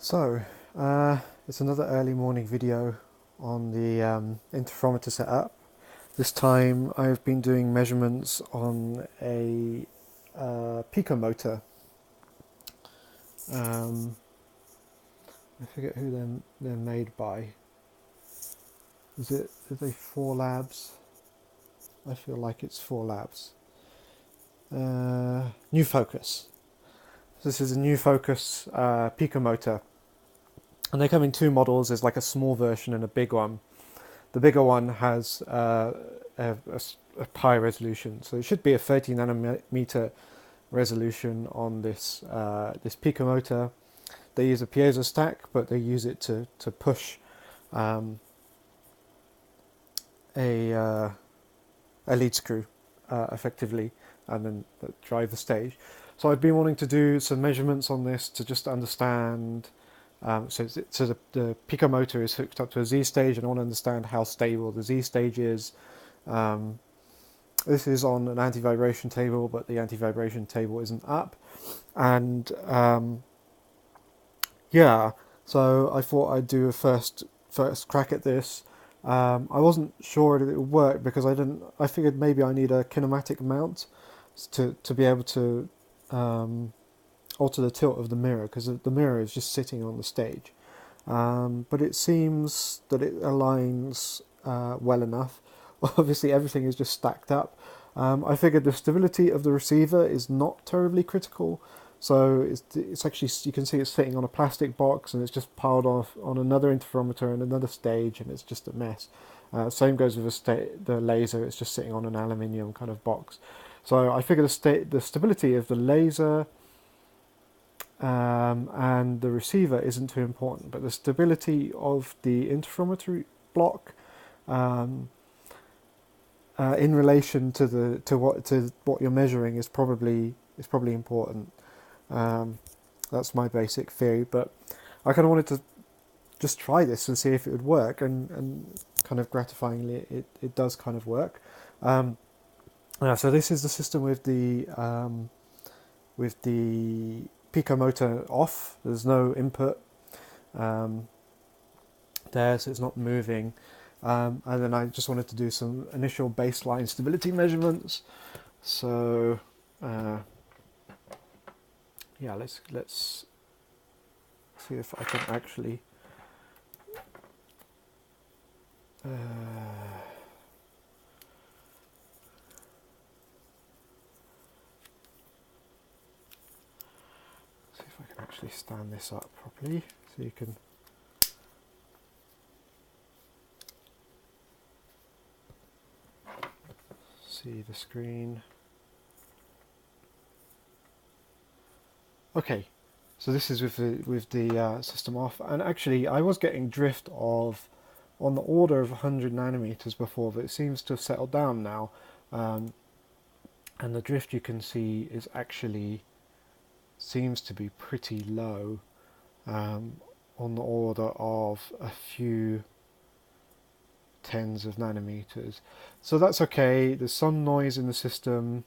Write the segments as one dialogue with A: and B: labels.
A: So, it's another early morning video on the interferometer setup. This time I've been doing measurements on a picomotor. I forget who they're made by. Are they 4 Labs? I feel like it's 4 Labs. Newfocus. This is a Newfocus picomotor. And they come in 2 models. There's like a small version and a big one. The bigger one has a high resolution, so it should be a 30 nanometer resolution on this this picomotor. They use a piezo stack, but they use it to push a lead screw effectively, and then drive the stage. So I've been wanting to do some measurements on this to just understand. So the picomotor is hooked up to a Z stage, and I want to understand how stable the Z stage is. This is on an anti-vibration table, but the anti-vibration table isn't up. And yeah, so I thought I'd do a first crack at this. I wasn't sure that it would work because I figured maybe I need a kinematic mount to be able to alter the tilt of the mirror, because the mirror is just sitting on the stage. But it seems that it aligns well enough. Obviously everything is just stacked up. I figured the stability of the receiver is not terribly critical, so it's actually, you can see it's sitting on a plastic box and it's just piled off on another interferometer and another stage, and it's just a mess. Same goes with the laser, it's just sitting on an aluminium kind of box. So I figure the stability of the laser and the receiver isn't too important, but the stability of the interferometer block in relation to what you're measuring is probably important. That's my basic theory, but I kind of wanted to just try this and see if it would work, and kind of gratifyingly it does kind of work. So this is the system with the picomotor off. There's no input there, so it's not moving. And then I just wanted to do some initial baseline stability measurements. So yeah, let's see if I can actually actually stand this up properly so you can see the screen. Okay, so this is with the system off, and actually I was getting drift of on the order of 100 nanometers before, but it seems to have settled down now, and the drift you can see is actually seems to be pretty low, on the order of a few tens of nanometers. So that's okay. There's some noise in the system.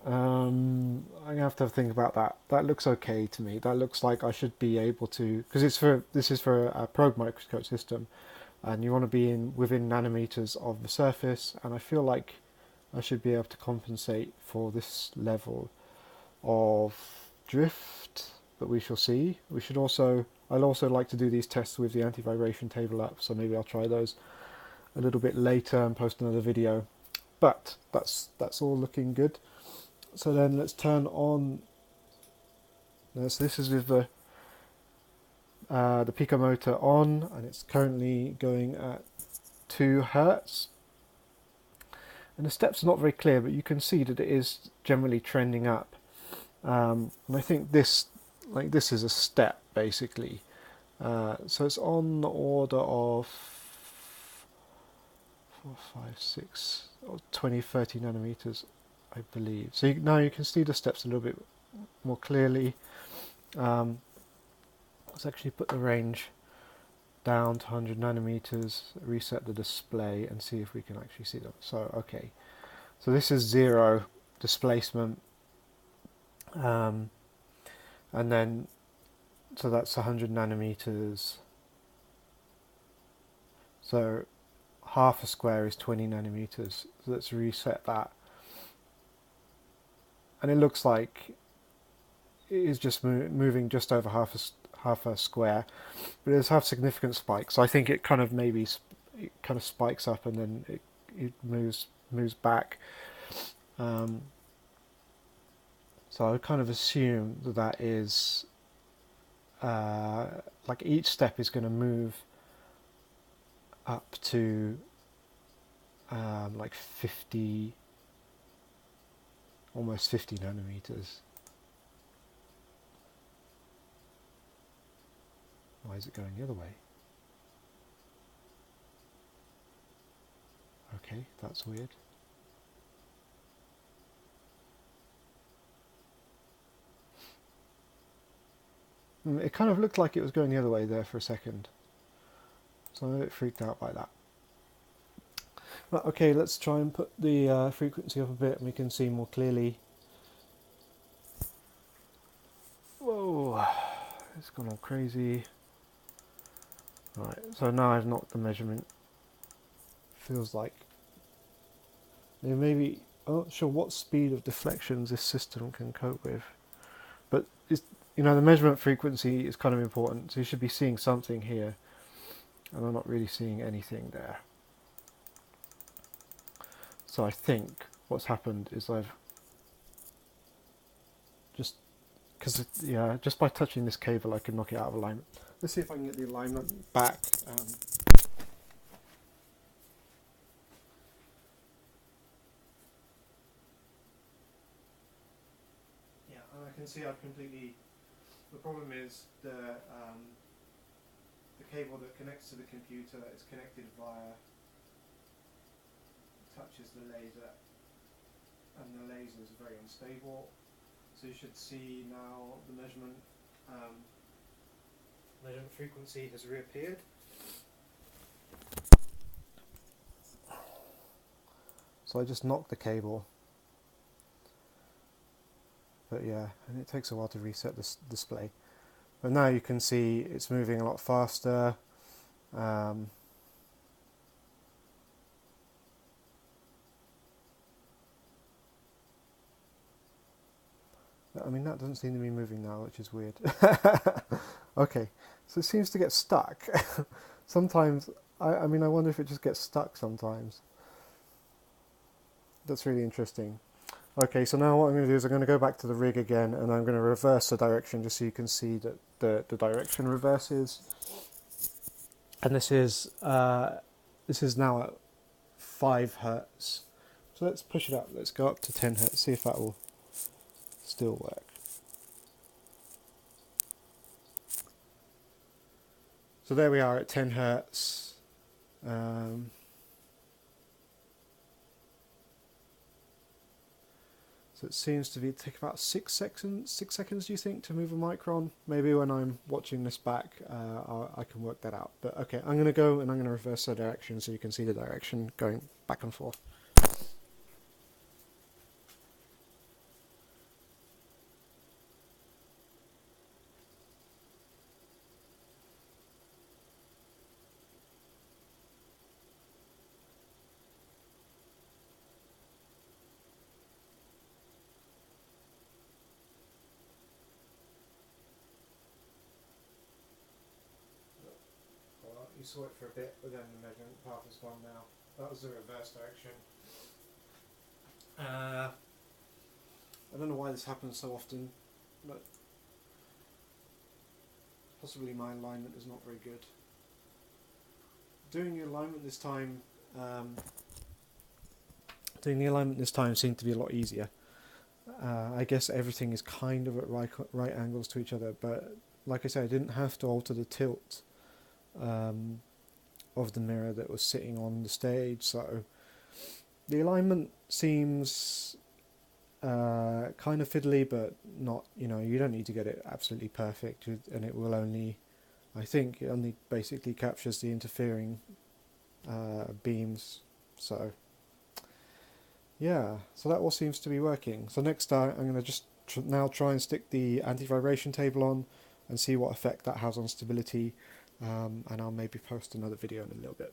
A: I'm gonna have to think about that. That looks okay to me. That looks like I should be able to, because this is for a probe microscope system, and you want to be within nanometers of the surface, and I feel like I should be able to compensate for this level of drift, but we shall see. I'll also like to do these tests with the anti-vibration table up, so maybe I'll try those a little bit later and post another video. But that's all looking good. So then let's turn on. So this is with the picomotor on, and it's currently going at 2 Hertz. And the steps are not very clear, but you can see that it is generally trending up. And I think this is a step basically. So it's on the order of 4, 5, 6, or 20, 30 nanometers, I believe. So now you can see the steps a little bit more clearly. Let's actually put the range down to 100 nanometers, reset the display, and see if we can actually see them. So okay, so this is 0 displacement, and then So that's 100 nanometers. So half a square is 20 nanometers. So let's reset that. And it looks like it is just moving just over half a square, but it does have significant spikes. So I think it kind of it kind of spikes up and then it moves back. So I would kind of assume that that is like each step is going to move up to like 50, almost 50 nanometers. Why is it going the other way? Okay, that's weird. It kind of looked like it was going the other way there for a second. So I'm a bit freaked out by that. Right, okay, let's try and put the frequency up a bit and we can see more clearly. Whoa, it's gone all crazy. Right, so now I've knocked the measurement. Feels like maybe, I'm not sure what speed of deflections this system can cope with. But the measurement frequency is kind of important, so you should be seeing something here. And I'm not really seeing anything there. So I think what's happened is I've just by touching this cable I can knock it out of alignment. Let's see if I can get the alignment back. Yeah, and I can see I've completely. The problem is the cable that connects to the computer is connected via, touches the laser, and the laser is very unstable. So you should see now the measurement frequency has reappeared. So I just knocked the cable. But yeah, and it takes a while to reset this display. But now you can see it's moving a lot faster. I mean, that doesn't seem to be moving now, which is weird. Okay, so it seems to get stuck. Sometimes, I mean, I wonder if it just gets stuck sometimes. That's really interesting. Okay, so now what I'm going to do is I'm going to go back to the rig again and I'm going to reverse the direction just so you can see that the direction reverses. And this is now at 5 hertz. So let's push it up. Let's go up to 10 hertz, see if that will still work. So there we are at 10 hertz. So it seems to take about 6 seconds. 6 seconds, do you think, to move a micron? Maybe when I'm watching this back, I can work that out. But okay, I'm going to go and I'm going to reverse the direction so you can see the direction going back and forth. You saw it for a bit, but then the measurement path is gone now. That was the reverse direction. I don't know why this happens so often, but possibly my alignment is not very good. Doing the alignment this time seemed to be a lot easier. I guess everything is kind of at right angles to each other, but like I said, I didn't have to alter the tilt of the mirror that was sitting on the stage, so the alignment seems kind of fiddly, but not, you don't need to get it absolutely perfect, and it will only, I think it only basically captures the interfering beams. So yeah, so that all seems to be working. So next I'm going to just now try and stick the anti-vibration table on. and see what effect that has on stability, and I'll maybe post another video in a little bit.